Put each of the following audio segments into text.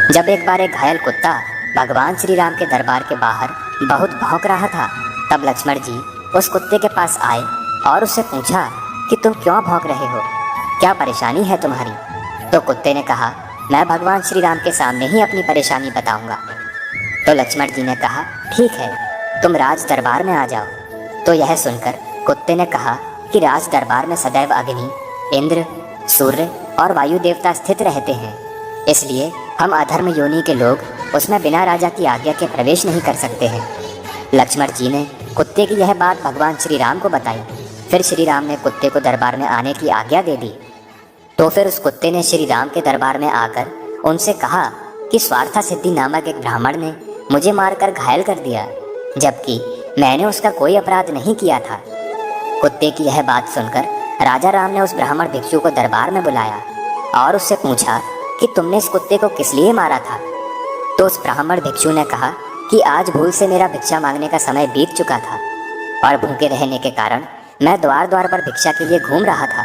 जब एक बार एक घायल कुत्ता भगवान श्री राम के दरबार के बाहर बहुत भौंक रहा था, तब लक्ष्मण जी उस कुत्ते के पास आए और उससे पूछा कि तुम क्यों भौंक रहे हो, क्या परेशानी है तुम्हारी। तो कुत्ते ने कहा, मैं भगवान श्री राम के सामने ही अपनी परेशानी बताऊंगा। तो लक्ष्मण जी ने कहा, ठीक है, तुम राज दरबार में आ जाओ। तो यह सुनकर कुत्ते ने कहा कि राज दरबार में सदैव अग्नि, इंद्र, सूर्य और वायु देवता स्थित रहते हैं, इसलिए हम अधर्म योनि के लोग उसमें बिना राजा की आज्ञा के प्रवेश नहीं कर सकते हैं। लक्ष्मण जी ने कुत्ते की यह बात भगवान श्री राम को बताई। फिर श्री राम ने कुत्ते को दरबार में आने की आज्ञा दे दी। तो फिर उस कुत्ते ने श्री राम के दरबार में आकर उनसे कहा कि स्वार्था सिद्धि नामक एक ब्राह्मण ने मुझे मारकर घायल कर दिया, जबकि मैंने उसका कोई अपराध नहीं किया था। कुत्ते की यह बात सुनकर राजा राम ने उस ब्राह्मण भिक्षु को दरबार में बुलाया और उससे पूछा कि तुमने इस कुत्ते को किस लिए मारा था। तो उस ब्राह्मण भिक्षु ने कहा कि आज भूल से मेरा भिक्षा मांगने का समय बीत चुका था और भूखे रहने के कारण मैं द्वार द्वार पर भिक्षा के लिए घूम रहा था,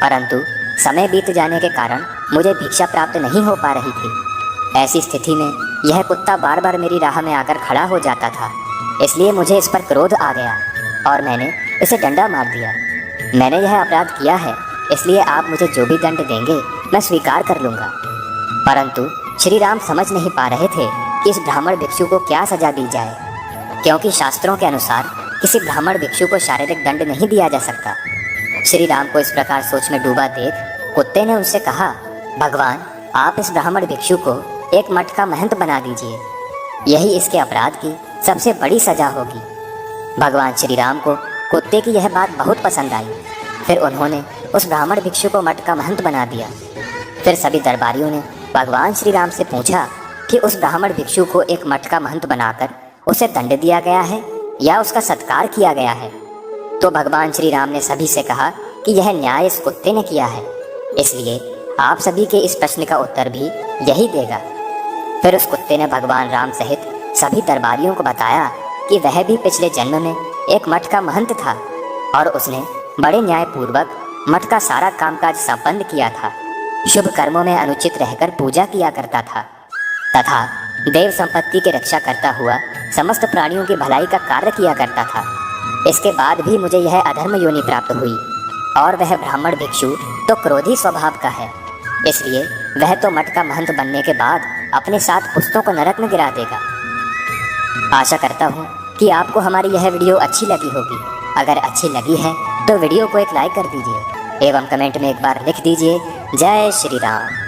परंतु समय बीत जाने के कारण मुझे भिक्षा प्राप्त नहीं हो पा रही थी। ऐसी स्थिति में यह कुत्ता बार बार मेरी राह में आकर खड़ा हो जाता था, इसलिए मुझे इस पर क्रोध आ गया और मैंने इसे डंडा मार दिया। मैंने यह अपराध किया है, इसलिए आप मुझे जो भी दंड देंगे मैं स्वीकार कर लूँगा। परंतु श्री राम समझ नहीं पा रहे थे कि इस ब्राह्मण भिक्षु को क्या सजा दी जाए, क्योंकि शास्त्रों के अनुसार किसी ब्राह्मण भिक्षु को शारीरिक दंड नहीं दिया जा सकता। श्री राम को इस प्रकार सोच में डूबा देख कुत्ते ने उनसे कहा, भगवान, आप इस ब्राह्मण भिक्षु को एक मठ का महंत बना दीजिए, यही इसके अपराध की सबसे बड़ी सजा होगी। भगवान श्री राम को कुत्ते की यह बात बहुत पसंद आई। फिर उन्होंने उस ब्राह्मण भिक्षु को मठ का महंत बना दिया। फिर सभी दरबारियों ने भगवान श्री राम से पूछा कि उस ब्राह्मण भिक्षु को एक मठ का महंत बनाकर उसे दंड दिया गया है या उसका सत्कार किया गया है। तो भगवान श्री राम ने सभी से कहा कि यह न्याय इस कुत्ते ने किया है, इसलिए आप सभी के इस प्रश्न का उत्तर भी यही देगा। फिर उस कुत्ते ने भगवान राम सहित सभी दरबारियों को बताया कि वह भी पिछले जन्म में एक मठ का महंत था और उसने बड़े न्यायपूर्वक मठ का सारा कामकाज संपन्न किया था, शुभ कर्मों में अनुचित रहकर पूजा किया करता था तथा देव संपत्ति की रक्षा करता हुआ समस्त प्राणियों की भलाई का कार्य किया करता था। इसके बाद भी मुझे यह अधर्म योनि प्राप्त हुई और वह ब्राह्मण भिक्षु तो क्रोधी स्वभाव का है, इसलिए वह तो मठ का महंत बनने के बाद अपने साथ पुस्तों को नरक में गिरा देगा। आशा करता हूँ कि आपको हमारी यह वीडियो अच्छी लगी होगी। अगर अच्छी लगी है तो वीडियो को एक लाइक कर दीजिए एवं कमेंट में एक बार लिख दीजिए, जय श्री राम।